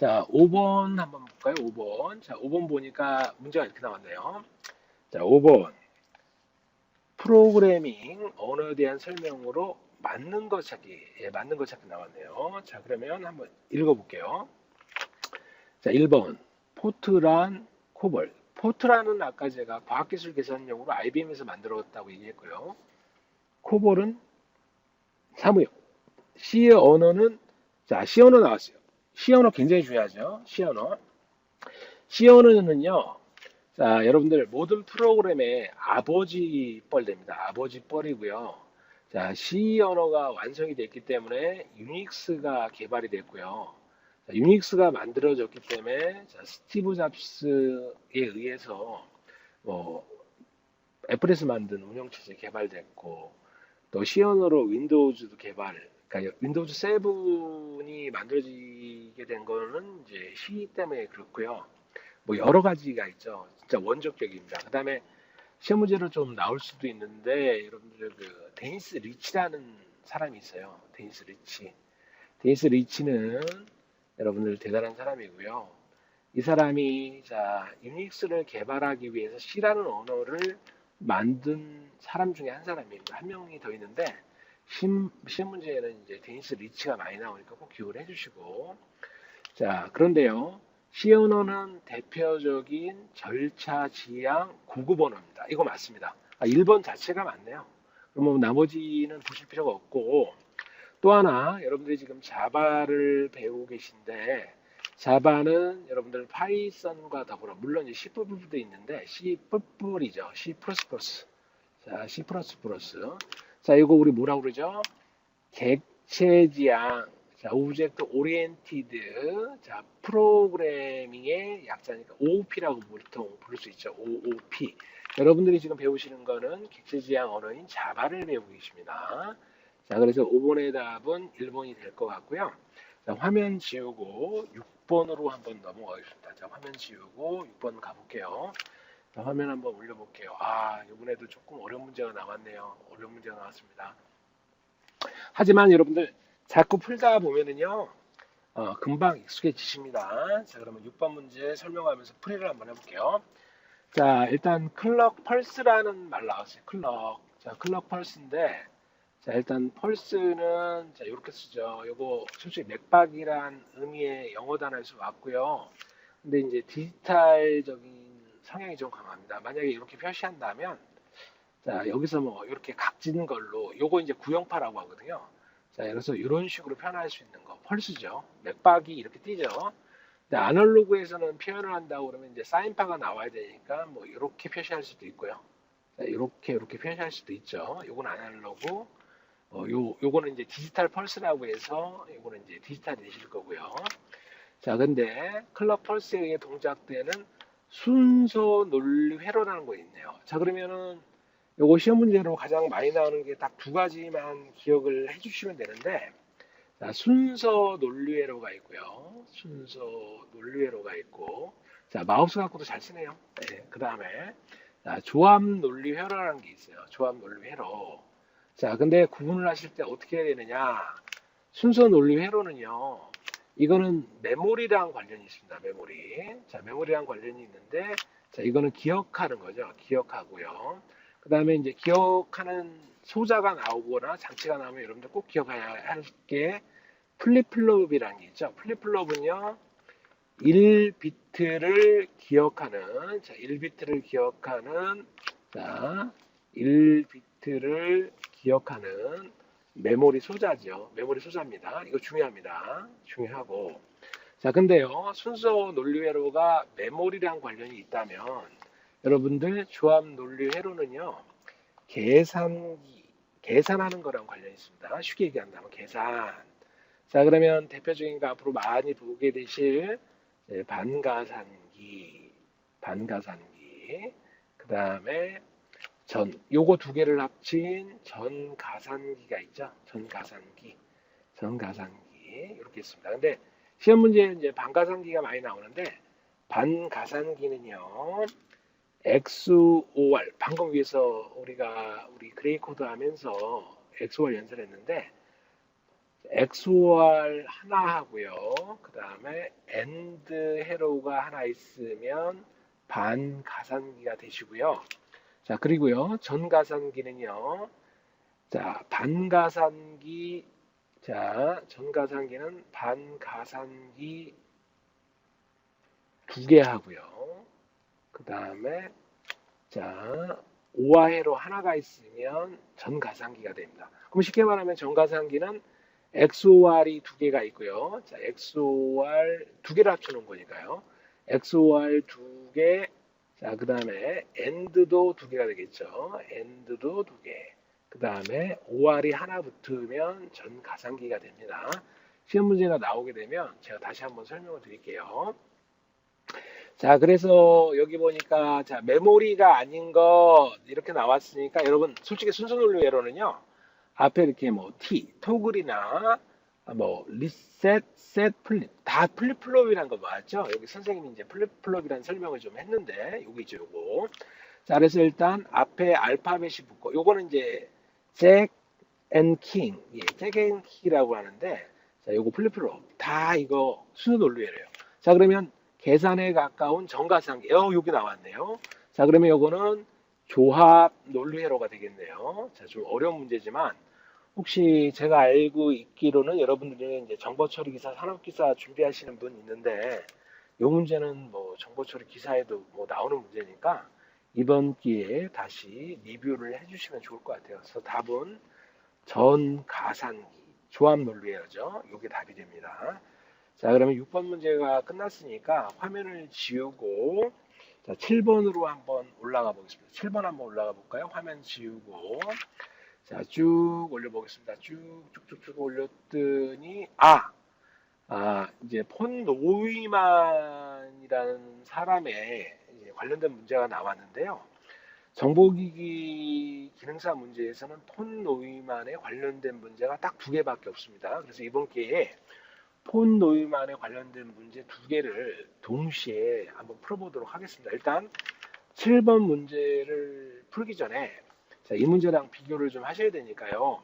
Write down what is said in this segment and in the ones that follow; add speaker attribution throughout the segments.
Speaker 1: 자, 5번 한번 볼까요? 5번. 자, 5번 보니까 문제가 이렇게 나왔네요. 자, 5번. 프로그래밍 언어에 대한 설명으로 맞는 것 찾기. 예, 맞는 것 찾기 나왔네요. 자, 그러면 한번 읽어볼게요. 자, 1번. 포트란 코벌. 포트란은 아까 제가 과학기술 계산용으로 IBM에서 만들었다고 얘기했고요. 코볼은 사무용. C 언어는, 자, C 언어 나왔어요. C 언어 굉장히 중요하죠. C 언어. C 언어는요, 자, 여러분들 모든 프로그램의 아버지 뻘됩니다. 아버지 뻘이고요. 자, C 언어가 완성이 됐기 때문에 유닉스가 개발이 됐고요. 자, 유닉스가 만들어졌기 때문에 자, 스티브 잡스에 의해서 뭐 애플에서 만든 운영체제 개발됐고 또 C 언어로 윈도우즈도 개발, 그러니까 윈도우즈 7이 만들어지게 된 거는 이제 C 때문에 그렇고요. 뭐 여러 가지가 있죠. 진짜 원조격입니다. 그다음에 시험 문제로 좀 나올 수도 있는데 여러분들 그 데니스 리치라는 사람이 있어요. 데니스 리치. 데니스 리치는 여러분들 대단한 사람이고요. 이 사람이 자 유닉스를 개발하기 위해서 C라는 언어를 만든 사람 중에 한 사람입니다. 한 명이 더 있는데 시험 문제에는 이제 데니스 리치가 많이 나오니까 꼭 기억을 해주시고 자 그런데요. C 언어는 대표적인 절차 지향 고급 언어입니다. 이거 맞습니다. 1번 자체가 맞네요. 그러면 나머지는 보실 필요가 없고 또 하나 여러분들이 지금 자바를 배우고 계신데 자바는 여러분들 파이썬과 더불어 물론 이제 C++도 있는데 C++이죠. C++. 자, C++. 자, 이거 우리 뭐라고 그러죠? 객체지향. 자, 오브젝트 오리엔티드. 자, 프로그래밍의 약자니까 OOP라고 보통 부를 수 있죠. OOP. 여러분들이 지금 배우시는 거는 객체지향 언어인 자바를 배우고 계십니다. 자, 그래서 5번의 답은 1번이 될 것 같고요. 자, 화면 지우고 6번으로 한번 넘어가겠습니다. 자, 화면 지우고 6번 가볼게요. 자, 화면 한번 올려볼게요. 아, 이번에도 조금 어려운 문제가 나왔네요. 어려운 문제가 나왔습니다. 하지만 여러분들 자꾸 풀다 보면은요, 금방 익숙해지십니다. 자, 그러면 6번 문제 설명하면서 풀이를 한번 해볼게요. 자, 일단 클럭 펄스라는 말 나왔어요. 클럭. 자, 클럭 펄스인데, 자, 일단 펄스는 자, 이렇게 쓰죠. 요거 솔직히 맥박이란 의미의 영어 단어에서 왔고요. 근데 이제 디지털적인 성향이 좀 강합니다. 만약에 이렇게 표시한다면 자, 여기서 뭐 이렇게 각진 걸로 요거 이제 구형파라고 하거든요. 자, 그래서 이런 식으로 표현할 수 있는 거 펄스죠. 맥박이 이렇게 뜨죠. 근데 아날로그에서는 표현을 한다고 그러면 이제 사인파가 나와야 되니까 뭐 이렇게 표시할 수도 있고요. 자, 이렇게 표시할 수도 있죠. 요건 아날로그. 요거는 이제 디지털 펄스라고 해서 요거는 이제 디지털이 되실 거고요. 자, 근데 클럭 펄스에 의해 동작되는 순서 논리 회로라는 거 있네요. 자, 그러면은 요거 시험 문제로 가장 많이 나오는 게 딱 두 가지만 기억을 해주시면 되는데, 자, 순서 논리 회로가 있고요. 순서 논리 회로가 있고, 자, 마우스 갖고도 잘 쓰네요. 네, 그 다음에, 자, 조합 논리 회로라는 게 있어요. 조합 논리 회로. 자, 근데 구분을 하실 때 어떻게 해야 되느냐? 순서 논리 회로는요, 이거는 메모리랑 관련이 있습니다. 메모리. 자, 메모리랑 관련이 있는데, 자, 이거는 기억하는 거죠. 기억하고요. 그 다음에 이제 기억하는 소자가 나오거나 장치가 나오면 여러분들 꼭 기억해야 할 게 플립플롭이라는 게 있죠. 플립플롭은요, 1비트를 기억하는, 자, 1비트를 기억하는, 자, 1비트를 기억하는 메모리 소자죠. 메모리 소자입니다. 이거 중요합니다. 중요하고. 자, 근데요, 순서 논리 회로가 메모리랑 관련이 있다면, 여러분들 조합 논리 회로는요, 계산기, 계산하는 거랑 관련이 있습니다. 쉽게 얘기한다면 계산. 자, 그러면 대표적인 거 앞으로 많이 보게 되실 반가산기, 반가산기. 그 다음에 요거 두 개를 합친 전가산기가 있죠. 전가산기, 전가산기. 이렇게 있습니다. 근데 시험 문제는 이제 반가산기가 많이 나오는데, 반가산기는요, XOR, 방금 위해서 우리 그레이 코드 하면서 XOR 연설했는데, XOR 하나 하고요. 그 다음에 AND 회로가 하나 있으면 반가산기가 되시고요. 자, 그리고요. 전가산기는요. 자, 반가산기, 자, 전가산기는 반가산기 두 개 하고요. 그 다음에, 자, 오화회로 하나가 있으면 전가산기가 됩니다. 그럼 쉽게 말하면 전가산기는 XOR이 두 개가 있고요. 자, XOR 두 개를 합쳐놓은 거니까요. XOR 두 개, 자, 그 다음에 AND도 두 개가 되겠죠. AND도 두 개. 그 다음에 OR이 하나 붙으면 전가상기가 됩니다. 시험 문제가 나오게 되면 제가 다시 한번 설명을 드릴게요. 자, 그래서 여기 보니까 자, 메모리가 아닌 것 이렇게 나왔으니까 여러분 솔직히 순서 논리 외로는요. 앞에 이렇게 뭐 T, 토글이나 뭐 리셋, 셋, 플립 다 플립플롭이라는 거 맞죠? 여기 선생님이 이제 플립플롭이라는 설명을 좀 했는데 요거죠, 요거. 자, 그래서 일단 앞에 알파벳이 붙고 요거는 이제 잭 앤 킹, 예, 잭 앤 킹이라고 하는데 자, 요거 플립플롭 다 이거 순서 논리예요. 자, 그러면 계산에 가까운 정가상계. 여기 나왔네요. 자, 그러면 요거는 조합 논리회로가 되겠네요. 자, 좀 어려운 문제지만 혹시 제가 알고 있기로는 여러분들이 이제 정보처리기사, 산업기사 준비하시는 분 있는데 이 문제는 뭐 정보처리 기사에도 뭐 나오는 문제니까 이번 기회에 다시 리뷰를 해주시면 좋을 것 같아요. 그래서 답은 전가산기, 조합 논리회로죠. 이게 답이 됩니다. 자, 그러면 6번 문제가 끝났으니까 화면을 지우고 자, 7번으로 한번 올라가 보겠습니다. 7번 한번 올라가 볼까요? 화면 지우고 자, 쭉 올려보겠습니다. 쭉쭉쭉쭉 올렸더니 이제 폰 노이만이라는 사람의 이제 관련된 문제가 나왔는데요. 정보기기 기능사 문제에서는 폰 노이만에 관련된 문제가 딱 두 개밖에 없습니다. 그래서 이번 기회에 폰 노이만에 관련된 문제 두 개를 동시에 한번 풀어보도록 하겠습니다. 일단 7번 문제를 풀기 전에 자, 이 문제랑 비교를 좀 하셔야 되니까요.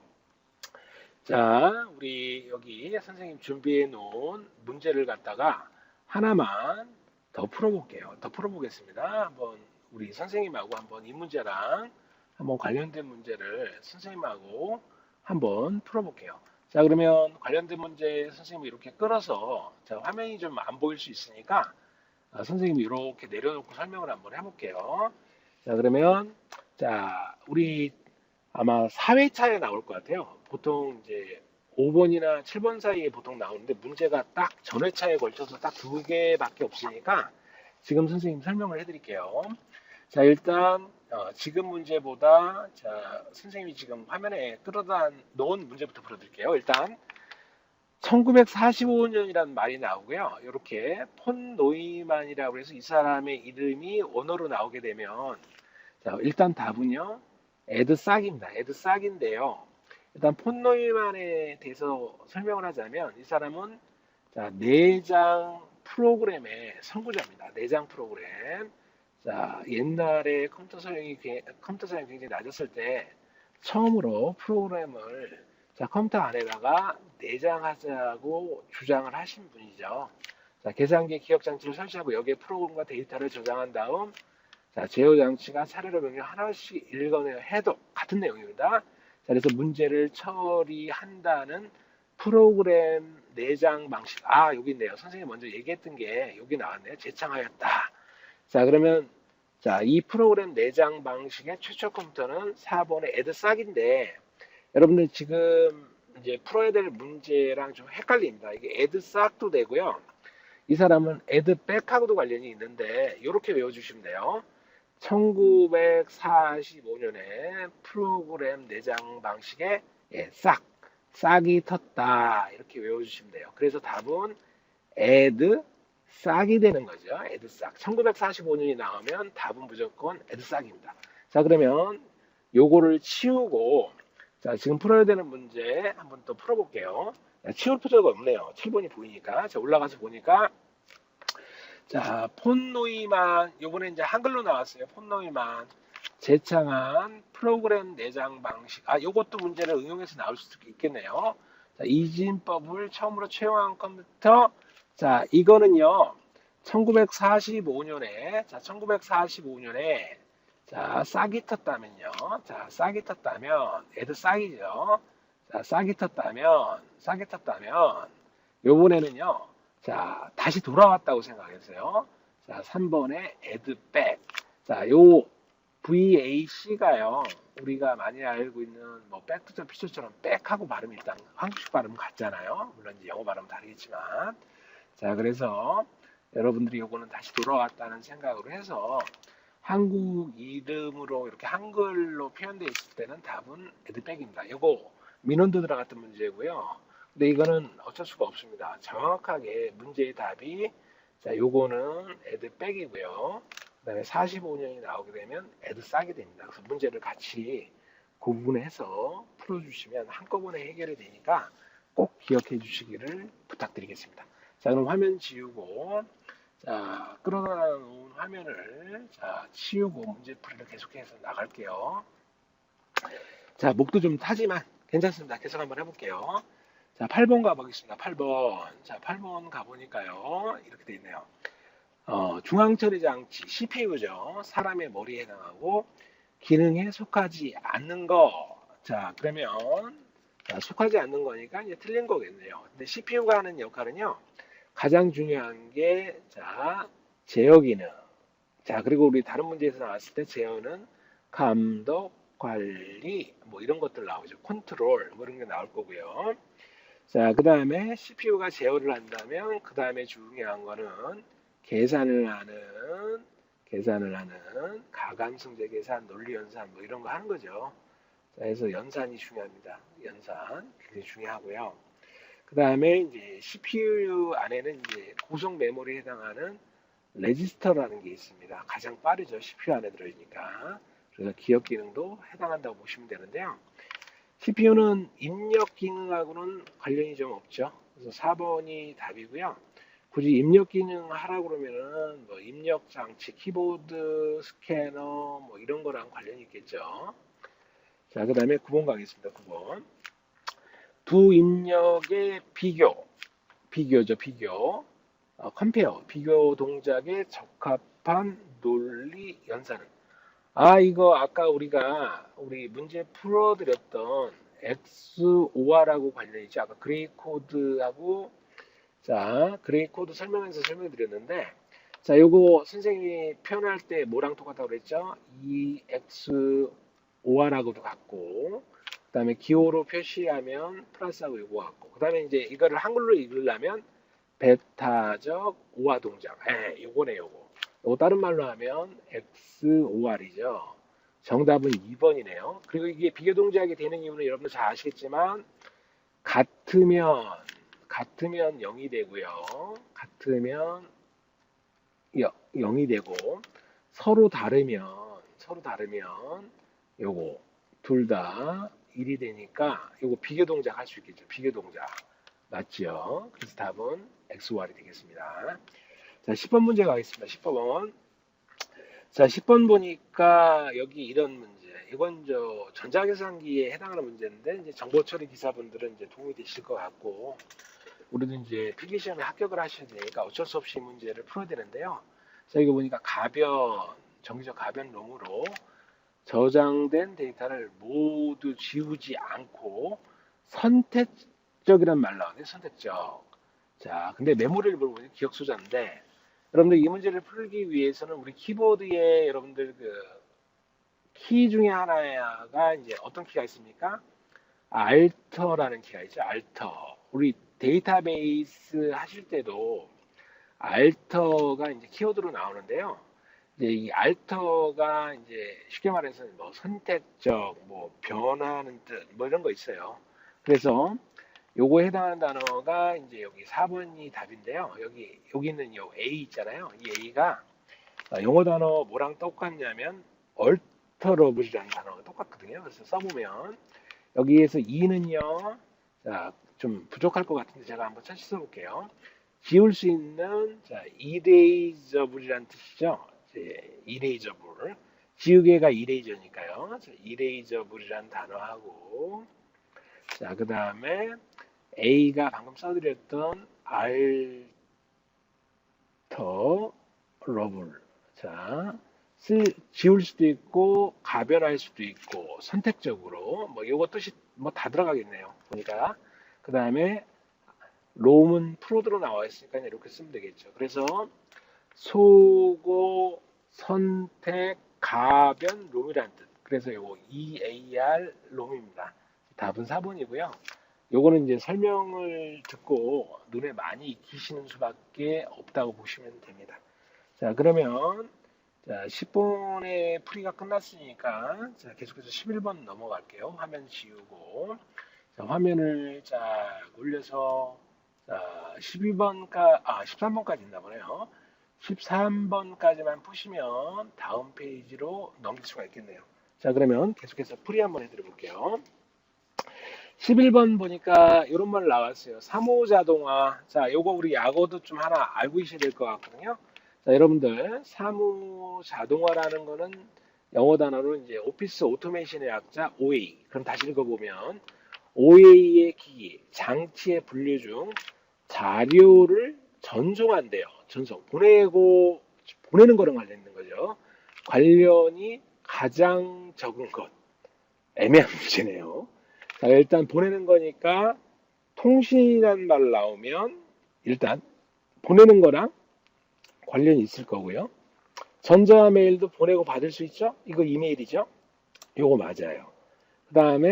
Speaker 1: 자, 우리 여기 선생님 준비해 놓은 문제를 갖다가 하나만 더 풀어볼게요. 더 풀어보겠습니다. 한번 우리 선생님하고 한번 이 문제랑 한번 관련된 문제를 선생님하고 한번 풀어볼게요. 자, 그러면 관련된 문제 선생님이 이렇게 끌어서 자, 화면이 좀 안 보일 수 있으니까 선생님이 이렇게 내려놓고 설명을 한번 해볼게요. 자, 그러면 자, 우리 아마 4회차에 나올 것 같아요. 보통 이제 5번이나 7번 사이에 보통 나오는데 문제가 딱 전회차에 걸쳐서 딱 두 개밖에 없으니까 지금 선생님 설명을 해드릴게요. 자, 일단 지금 문제보다 자, 선생님이 지금 화면에 끌어다 놓은 문제부터 풀어드릴게요. 일단 1945년이라는 말이 나오고요. 이렇게 폰 노이만이라고 해서 이 사람의 이름이 원어로 나오게 되면 자, 일단 답은요. 에드싹입니다. 에드싹인데요. 일단 폰 노이만에 대해서 설명을 하자면 이 사람은 자, 내장 프로그램의 선구자입니다. 내장 프로그램. 자, 옛날에 컴퓨터 사용이 굉장히 낮았을 때 처음으로 프로그램을 자, 컴퓨터 안에다가 내장하자고 주장을 하신 분이죠. 자, 계산기 기억 장치를 설치하고 여기에 프로그램과 데이터를 저장한 다음 자, 제어 장치가 차례로 명령 하나씩 읽어내야 해도 같은 내용입니다. 자, 그래서 문제를 처리한다는 프로그램 내장 방식. 여기 있네요. 선생님 먼저 얘기했던 게 여기 나왔네요. 재창하였다. 자, 그러면 자, 이 프로그램 내장 방식의 최초 컴퓨터는 4번의 에드싹인데 여러분들 지금 이제 풀어야 될 문제랑 좀 헷갈립니다. 이게 에드싹도 되고요. 이 사람은 에드백하고도 관련이 있는데 이렇게 외워주시면 돼요. 1945년에 프로그램 내장 방식의 싹이 텄다 이렇게 외워주시면 돼요. 그래서 답은 싹이 되는 거죠. 에드싹. 1945년이 나오면 답은 무조건 에드싹입니다. 자, 그러면 요거를 치우고 자, 지금 풀어야 되는 문제 한번 또 풀어볼게요. 치울 필요가 없네요. 7번이 보이니까. 자, 올라가서 보니까 자, 폰 노이만 요번에 이제 한글로 나왔어요. 폰 노이만 재창한 프로그램 내장 방식. 요것도 문제를 응용해서 나올 수도 있겠네요. 자, 이진법을 처음으로 채용한 컴퓨터. 자, 이거는요. 1945년에, 자, 1945년에, 자, 싹이 텄다면요. 자, 싹이 텄다면, 애들 싹이죠. 자, 싹이 텄다면, 요번에는요. 자, 다시 돌아왔다고 생각했어요. 자, 3번에 에드백. 자, 요 VAC가요. 우리가 많이 알고 있는 뭐 백투더 퓨처처럼 백하고 발음이 일단 한국식 발음 같잖아요. 물론 이제 영어 발음 다르겠지만. 자, 그래서 여러분들이 요거는 다시 돌아왔다는 생각으로 해서 한국 이름으로 이렇게 한글로 표현되어 있을 때는 답은 에드백입니다. 요거 민원도 들어갔던 문제고요. 근데 이거는 어쩔 수가 없습니다. 정확하게 문제의 답이 자, 요거는 에드백이고요. 그다음에 45년이 나오게 되면 애들 싸게 됩니다. 그래서 문제를 같이 구분해서 풀어주시면 한꺼번에 해결이 되니까 꼭 기억해 주시기를 부탁드리겠습니다. 자, 그럼 화면 지우고, 자, 끌어다 놓은 화면을 자, 치우고 문제풀이를 계속해서 나갈게요. 자, 목도 좀 타지만 괜찮습니다. 계속 한번 해볼게요. 자, 8번 가보겠습니다. 8번. 자, 8번 가보니까요. 이렇게 돼 있네요. 중앙처리 장치, CPU죠. 사람의 머리에 해당하고 기능에 속하지 않는 거. 자, 그러면 자, 속하지 않는 거니까 이제 틀린 거겠네요. 근데 CPU가 하는 역할은요. 가장 중요한 게 자, 제어 기능. 자, 그리고 우리 다른 문제에서 나왔을 때 제어는 감독, 관리, 뭐 이런 것들 나오죠. 컨트롤, 뭐 이런 게 나올 거고요. 자, 그 다음에 CPU가 제어를 한다면 그 다음에 중요한 거는 계산을 하는 가감성제 계산, 논리 연산 뭐 이런 거 하는 거죠. 자, 그래서 연산이 중요합니다. 연산 굉장히 중요하고요. 그 다음에 이제 CPU 안에는 이제 고속 메모리에 해당하는 레지스터라는 게 있습니다. 가장 빠르죠. CPU 안에 들어있으니까. 그래서 기억 기능도 해당한다고 보시면 되는데요. CPU는 입력 기능하고는 관련이 좀 없죠. 그래서 4번이 답이고요. 굳이 입력 기능 하라고 그러면은 뭐 입력 장치, 키보드, 스캐너 뭐 이런 거랑 관련이 있겠죠. 자, 그 다음에 9번 가겠습니다. 9번. 두 입력의 비교죠, 비교. 컴페어, 비교 동작에 적합한 논리 연산은. 아, 이거 아까 우리 문제 풀어드렸던 XOR하고 관련이 있죠. 아까 그레이 코드하고 자, 그레이 코드 설명해서 설명드렸는데 자, 요거 선생님이 표현할 때 뭐랑 똑같다고 그랬죠? EXOR하고도 같고 그 다음에 기호로 표시하면 플러스하고 요거 같고 그 다음에 이제 이거를 한글로 읽으려면 베타적 오화 동작. 요거네, 요거. 요거 다른 말로 하면 XOR이죠. 정답은 2번이네요. 그리고 이게 비교 동작이 되는 이유는 여러분들 잘 아시겠지만 같으면 0이 되고요. 같으면 0이 되고 서로 다르면 요거 둘 다 1이 되니까 요거 비교 동작 할 수 있겠죠. 비교 동작. 맞죠? 그래서 답은 XOR이 되겠습니다. 자, 10번 문제 가겠습니다. 10번. 자, 10번 보니까 여기 이런 문제. 이건 전자계산기에 해당하는 문제인데 이제 정보처리 기사분들은 이제 도움이 되실 것 같고 우리도 이제 필기시험에 합격을 하셔야 되니까 어쩔 수 없이 이 문제를 풀어야 되는데요. 자, 이거 보니까 정기적 가변롬으로 저장된 데이터를 모두 지우지 않고 선택적이란 말 나오네요. 선택적. 자, 근데 메모리를 보면 기억 소자인데 여러분들 이 문제를 풀기 위해서는 우리 키보드에 여러분들 그 키 중에 하나가 이제 어떤 키가 있습니까? 알터라는 키가 있죠. 알터. 우리 데이터베이스 하실 때도 알터가 이제 키워드로 나오는데요. 이제 이 알터가 이제 쉽게 말해서 뭐 선택적, 뭐 변하는 뜻, 뭐 이런 거 있어요. 그래서 요거에 해당하는 단어가 이제 여기 4번이 답인데요. 여기 있는 요 A 있잖아요. 이 A가 영어 단어 뭐랑 똑같냐면 alterable이라는 단어가 똑같거든요. 그래서 써보면 여기에서 E는요. 자, 좀 부족할 것 같은데 제가 한번 다시 써볼게요. 지울 수 있는 자, erasable이라는 뜻이죠. erasable. 지우개가 eraser니까요. erasable이라는 단어하고 자, 그 다음에 A가 방금 써드렸던 alterable. 자, 지울 수도 있고 가변할 수도 있고 선택적으로 뭐 요거 뜻이 뭐 다 들어가겠네요. 보니까 그 다음에 롬은 프로드로 나와 있으니까 이렇게 쓰면 되겠죠. 그래서 소고 선택 가변 롬이란 뜻. 그래서 요거 EAR 롬입니다. 답은 4번이고요. 요거는 이제 설명을 듣고 눈에 많이 익히시는 수밖에 없다고 보시면 됩니다. 자, 그러면 자, 10번의 풀이가 끝났으니까 자, 계속해서 11번 넘어갈게요. 화면 지우고 자, 화면을 자, 올려서 자, 13번까지 있나 보네요. 13번까지만 푸시면 다음 페이지로 넘길 수가 있겠네요. 자, 그러면 계속해서 풀이 한번 해드려 볼게요. 11번 보니까 이런 말 나왔어요. 사무자동화. 자, 요거 우리 약어도 좀 하나 알고 계셔야 될 것 같거든요. 자, 여러분들, 사무자동화라는 거는 영어 단어로 이제 오피스 오토메이션의 약자 OA. 그럼 다시 읽어보면 OA의 기기, 장치의 분류 중 자료를 전송한대요. 전송. 보내는 거랑 관련있는 거죠. 관련이 가장 적은 것. 애매한 문제네요. 자, 일단 보내는 거니까 통신이라는 말 나오면 일단 보내는 거랑 관련이 있을 거고요. 전자메일도 보내고 받을 수 있죠? 이거 이메일이죠? 이거 맞아요. 그 다음에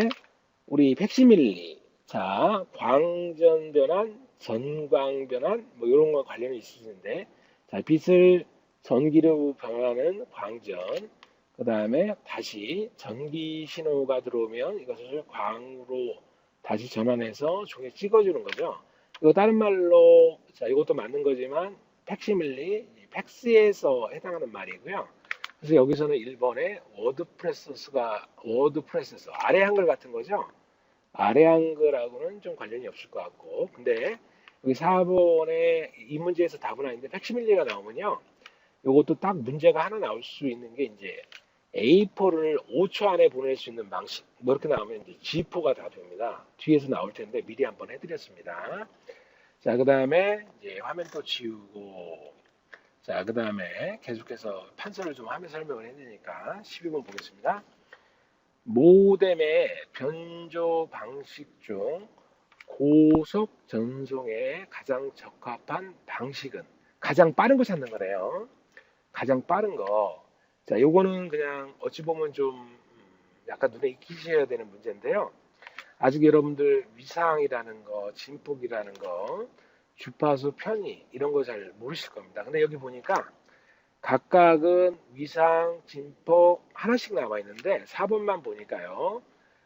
Speaker 1: 우리 팩시밀리. 자, 광전 변환, 전광 변환, 뭐 이런 거 관련이 있으신데, 자, 빛을 전기로 변환하는 광전. 그 다음에 다시 전기 신호가 들어오면 이것을 광으로 다시 전환해서 종이에 찍어주는 거죠. 이거 다른 말로, 자, 이것도 맞는 거지만, 팩시밀리, 팩스에서 해당하는 말이고요. 그래서 여기서는 1번에 워드 프레서스, 아래 한글 같은 거죠. 아래 한글하고는 좀 관련이 없을 것 같고. 근데 여기 4번에 이 문제에서 답은 아닌데 팩시밀리가 나오면요. 이것도 딱 문제가 하나 나올 수 있는 게 이제 A4를 5초 안에 보낼 수 있는 방식. 뭐 이렇게 나오면 이제 G4가 답입니다. 뒤에서 나올 텐데 미리 한번 해드렸습니다. 자, 그 다음에 이제 화면 또 지우고. 자, 그 다음에 계속해서 판서를 좀 화면 설명을 해드리니까 12번 보겠습니다. 모뎀의 변조 방식 중 고속 전송에 가장 적합한 방식은 가장 빠른 거 찾는 거네요. 가장 빠른 거. 자, 요거는 그냥 어찌 보면 좀 약간 눈에 익히셔야 되는 문제인데요. 아직 여러분들 위상이라는 거, 진폭이라는 거, 주파수 편의 이런 거 잘 모르실 겁니다. 근데 여기 보니까 각각은 위상, 진폭 하나씩 나와 있는데 4번만 보니까요.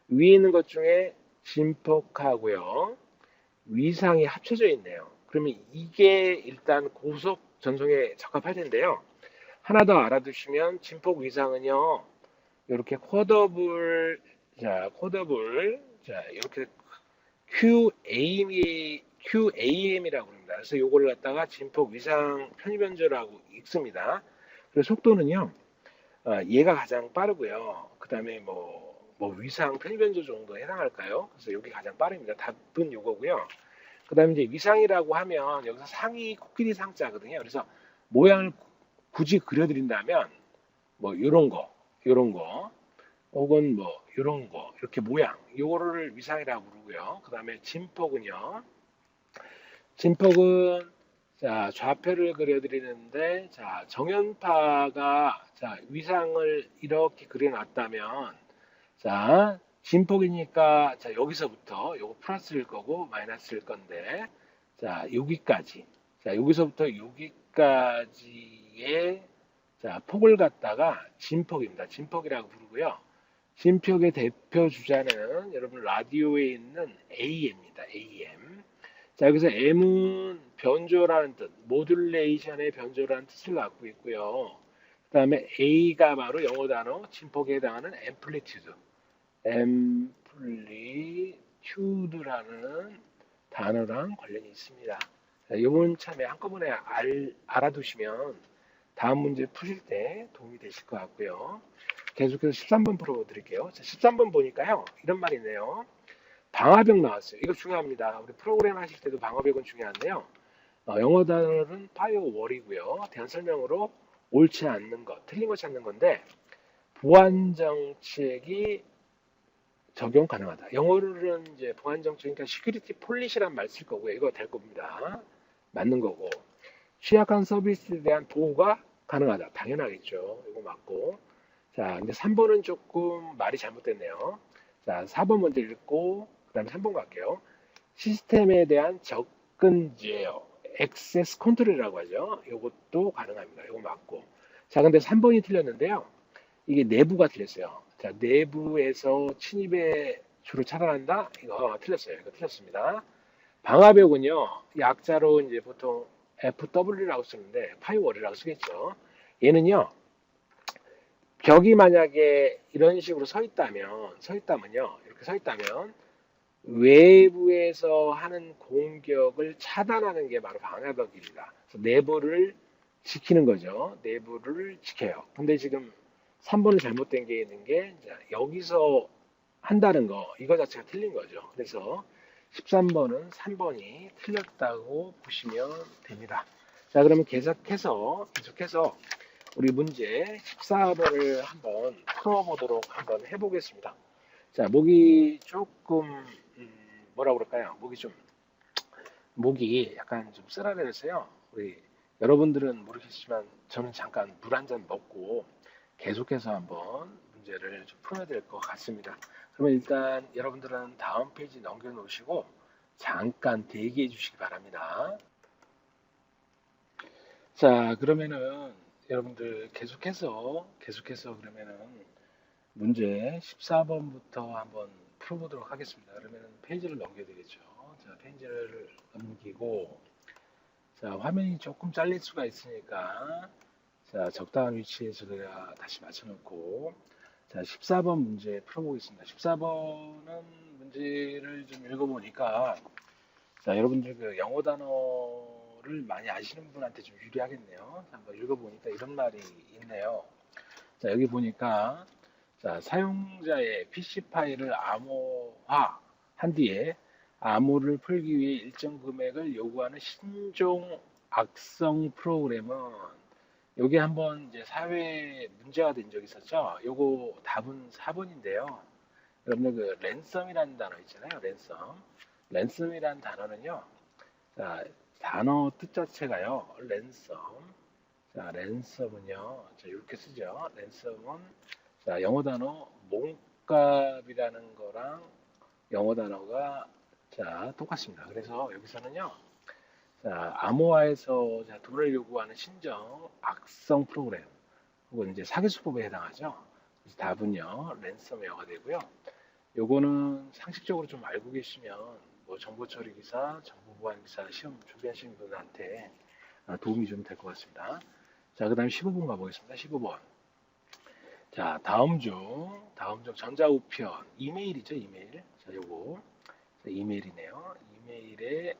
Speaker 1: 위에 있는 것 중에 진폭하고요. 위상이 합쳐져 있네요. 그러면 이게 일단 고속 전송에 적합할 텐데요. 하나 더 알아두시면 진폭 위상은요. 이렇게 자, 이렇게 QAM이라고 합니다. 그래서 요거를 갖다가 진폭 위상 편의 변조라고 읽습니다. 그래서 속도는요. 얘가 가장 빠르고요. 그 다음에 뭐 위상 편의 변조 정도 해당할까요? 그래서 여기 가장 빠릅니다. 답은 요거고요. 그 다음에 이제 위상이라고 하면 여기서 상이 코끼리 상자거든요. 그래서 모양을 굳이 그려드린다면 뭐 요런 거 혹은 뭐 요런 거 이렇게 모양 요거를 위상이라고 부르고요. 그 다음에 진폭은요. 진폭은 자 좌표를 그려드리는데 자 정연파가 자 위상을 이렇게 그려놨다면 자 진폭이니까 자 여기서부터 요거 플러스일 거고 마이너스일 건데 자 여기까지 자 여기서부터 여기까지의 자 폭을 갖다가 진폭입니다. 진폭이라고 부르고요. 진폭의 대표 주자는 여러분 라디오에 있는 AM입니다. AM. 자 여기서 M은 변조라는 뜻, 모듈레이션의 변조라는 뜻을 갖고 있고요. 그 다음에 A가 바로 영어 단어 진폭에 해당하는 앰플리튜드라는 단어랑 관련이 있습니다. 자, 이번 참에 한꺼번에 알아두시면 다음 문제 푸실 때 도움이 되실 것 같고요. 계속해서 13번 풀어드릴게요. 자, 13번 보니까요. 이런 말이네요. 방화벽 나왔어요. 이거 중요합니다. 우리 프로그램 하실 때도 방화벽은 중요한데요. 영어 단어는 파이어월이고요. 대한 설명으로 옳지 않는 것, 틀린 거 찾는 건데 보안 정책이 적용 가능하다. 영어로는 이제 보안 정책, 그러니까 시큐리티 폴리시란 말 쓸 거고요. 이거 될 겁니다. 맞는 거고. 취약한 서비스에 대한 보호가 가능하다. 당연하겠죠. 이거 맞고. 자, 근데 3번은 조금 말이 잘못됐네요. 자, 4번 먼저 읽고, 그 다음에 3번 갈게요. 시스템에 대한 접근 제어, 액세스 컨트롤이라고 하죠. 이것도 가능합니다. 이거 맞고. 자, 근데 3번이 틀렸는데요. 이게 내부가 틀렸어요. 자, 내부에서 침입에 주로 차단한다? 이거 틀렸어요. 이거 틀렸습니다. 방화벽은요, 약자로 이제 보통 FW라고 쓰는데, 파이월이라고 쓰겠죠. 얘는요, 벽이 만약에 이런 식으로 서 있다면요, 이렇게 서 있다면, 외부에서 하는 공격을 차단하는 게 바로 방화벽입니다. 그래서 내부를 지키는 거죠. 내부를 지켜요. 근데 지금 3번은 잘못된 게 있는 게, 여기서 한다는 거, 이거 자체가 틀린 거죠. 그래서 13번은 3번이 틀렸다고 보시면 됩니다. 자, 그러면 계속해서 우리 문제 14번을 한번 풀어보도록 한번 해보겠습니다. 자, 목이 조금, 뭐라 그럴까요? 목이 약간 좀 쓰라려서요. 우리 여러분들은 모르겠지만 저는 잠깐 물 한 잔 먹고 계속해서 한번 문제를 좀 풀어야 될 것 같습니다. 그러면 일단 여러분들은 다음 페이지 넘겨놓으시고 잠깐 대기해 주시기 바랍니다. 자, 그러면은 여러분들 계속해서 그러면은 문제 14번부터 한번 풀어보도록 하겠습니다. 그러면은 페이지를 넘겨야 되겠죠. 자, 페이지를 넘기고, 자, 화면이 조금 잘릴 수가 있으니까, 자, 적당한 위치에서 제가 다시 맞춰놓고, 자, 14번 문제 풀어보겠습니다. 14번은 문제를 좀 읽어보니까, 자, 여러분들 그 영어 단어를 많이 아시는 분한테 좀 유리하겠네요. 자, 한번 읽어보니까 이런 말이 있네요. 자, 여기 보니까, 자, 사용자의 PC 파일을 암호화한 뒤에 암호를 풀기 위해 일정 금액을 요구하는 신종 악성 프로그램은 요게 한번 이제 사회에 문제가 된 적이 있었죠. 요거 답은 4번인데요. 여러분들 그 랜섬이라는 단어 있잖아요. 랜섬이라는 단어는요. 자, 단어 뜻 자체가요. 랜섬. 자, 랜섬은요. 자, 이렇게 쓰죠. 랜섬은 자, 영어 단어 몸값이라는 거랑 영어 단어가 자, 똑같습니다. 그래서 여기서는요. 자, 암호화에서 자, 돈을 요구하는 신정 악성 프로그램 혹은 이제 사기 수법에 해당하죠. 그래서 답은요. 랜섬웨어가 되고요. 요거는 상식적으로 좀 알고 계시면 뭐 정보 처리 기사, 정보 보안 기사 시험 준비하시는 분한테 도움이 좀 될 것 같습니다. 자, 그다음에 15번 가보겠습니다. 15번. 자, 다음 중 전자우편, 이메일이죠, 이메일. 자, 요거. 자, 이메일이네요. 이메일의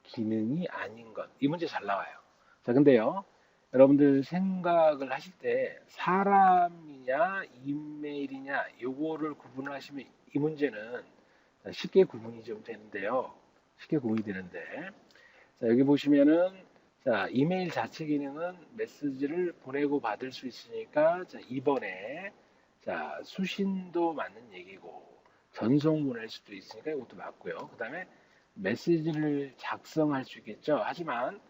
Speaker 1: 기능이 아닌 것. 이 문제 잘 나와요. 자, 근데요. 여러분들 생각을 하실 때 사람이냐, 이메일이냐, 요거를 구분하시면 이 문제는 쉽게 구분이 좀 되는데요. 쉽게 구분이 되는데. 자, 여기 보시면은 자, 이메일 자체 기능은 메시지를 보내고 받을 수 있으니까 자, 2번에 자, 수신도 맞는 얘기고 전송 보낼 수도 있으니까 이것도 맞고요. 그다음에 메시지를 작성할 수 있겠죠. 하지만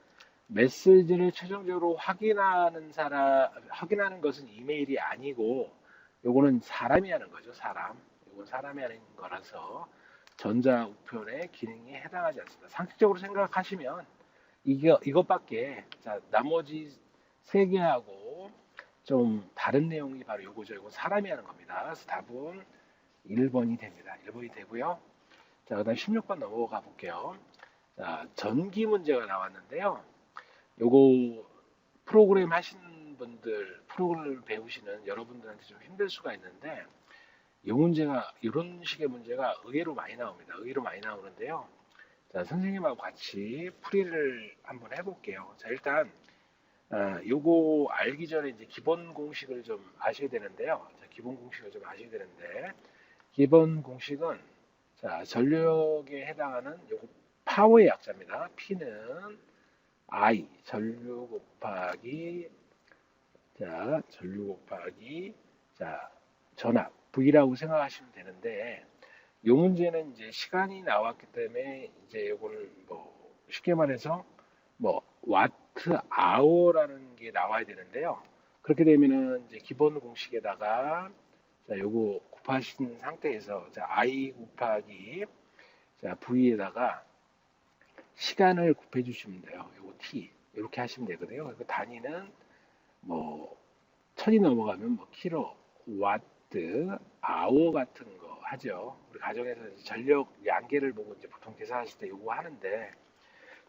Speaker 1: 메시지를 최종적으로 확인하는 것은 이메일이 아니고 요거는 사람이 하는 거죠. 이건 사람이 하는 거라서 전자우편의 기능이 해당하지 않습니다. 상식적으로 생각하시면 이것밖에, 자, 나머지 세 개하고 좀 다른 내용이 바로 요거죠. 이건 사람이 하는 겁니다. 그래서 답은 1번이 됩니다. 1번이 되고요. 자, 그 다음 16번 넘어가 볼게요. 자, 전기 문제가 나왔는데요. 요거 프로그램 하시는 분들, 프로그램을 배우시는 여러분들한테 좀 힘들 수가 있는데, 이런 식의 문제가 의외로 많이 나옵니다. 의외로 많이 나오는데요. 자, 선생님하고 같이 풀이를 한번 해볼게요. 자, 일단, 요거 알기 전에 이제 기본 공식을 좀 아셔야 되는데요. 자, 기본 공식을 좀 아셔야 되는데, 기본 공식은, 자, 전력에 해당하는 요거 파워의 약자입니다. P는 I, 전류 곱하기, 자, 전압, V라고 생각하시면 되는데, 요 문제는 이제 시간이 나왔기 때문에 이제 요거를 뭐 쉽게 말해서 뭐 와트 아워라는 게 나와야 되는데요. 그렇게 되면은 이제 기본 공식에다가 자, 요거 곱하신 상태에서 자, I 곱하기 자, V에다가 시간을 곱해 주시면 돼요. 요거 T 이렇게 하시면 되거든요. 그 단위는 뭐 천이 넘어가면 뭐 킬로, 와트, 아워 같은 거 하죠. 우리 가정에서 이제 전력 양계를 보고 이제 보통 계산하실 때 요거 하는데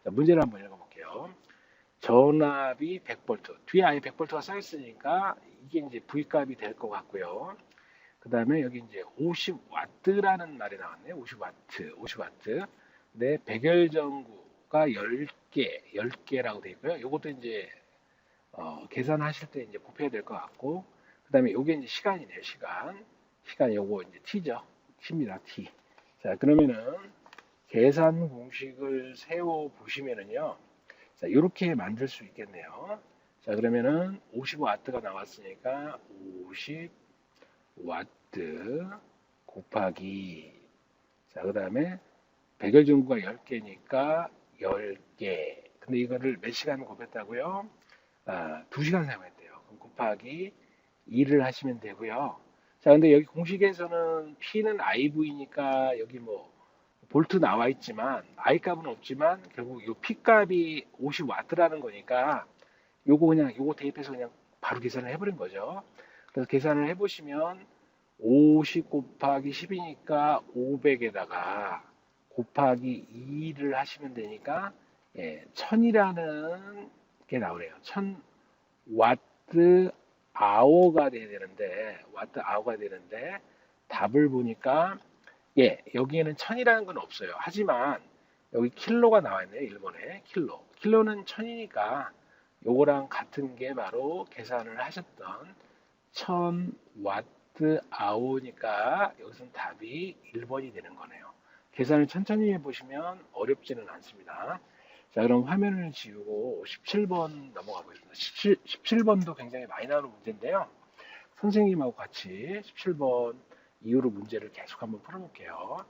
Speaker 1: 자, 문제를 한번 읽어볼게요. 전압이 100V 뒤에 아예 100V가 써 있으니까 이게 이제 V 값이 될 것 같고요. 그 다음에 여기 이제 50W라는 말이 나왔네요. 50W. 근데 백열전구가 10개라고 되어 있고요. 요것도 이제 계산하실 때 이제 곱해야 될 것 같고, 그 다음에 요게 이제 시간이네요. 시간 요거 이제 T죠. T입니다. T. 자, 그러면은 계산 공식을 세워 보시면은요. 자, 이렇게 만들 수 있겠네요. 자, 그러면은 55W가 나왔으니까 50W 곱하기 자, 그 다음에 백열전구가 10개니까 10개. 근데 이거를 몇 시간 곱했다고요? 2시간 사용했대요. 그럼 곱하기 2를 하시면 되고요. 자, 근데 여기 공식에서는 P는 IV니까 여기 뭐 볼트 나와 있지만 I 값은 없지만 결국 요 P 값이 50W라는 거니까 요거 그냥 요거 대입해서 그냥 바로 계산을 해버린 거죠. 그래서 계산을 해보시면 50 곱하기 10이니까 500에다가 곱하기 2를 하시면 되니까 1000이라는 게 나오네요. 1000와트 아워가 돼야 되는데 답을 보니까 여기에는 1000이라는 건 없어요. 하지만 여기 킬로가 나와 있네요. 일본에 킬로는 1000이니까 요거랑 같은 게 바로 계산을 하셨던 1000와트 아워니까 여기서는 답이 1번이 되는 거네요. 계산을 천천히 해보시면 어렵지는 않습니다. 자, 그럼 화면을 지우고 17번 넘어가 보겠습니다. 17번도 굉장히 많이 나오는 문제인데요. 선생님하고 같이 17번 이후로 문제를 계속 한번 풀어볼게요.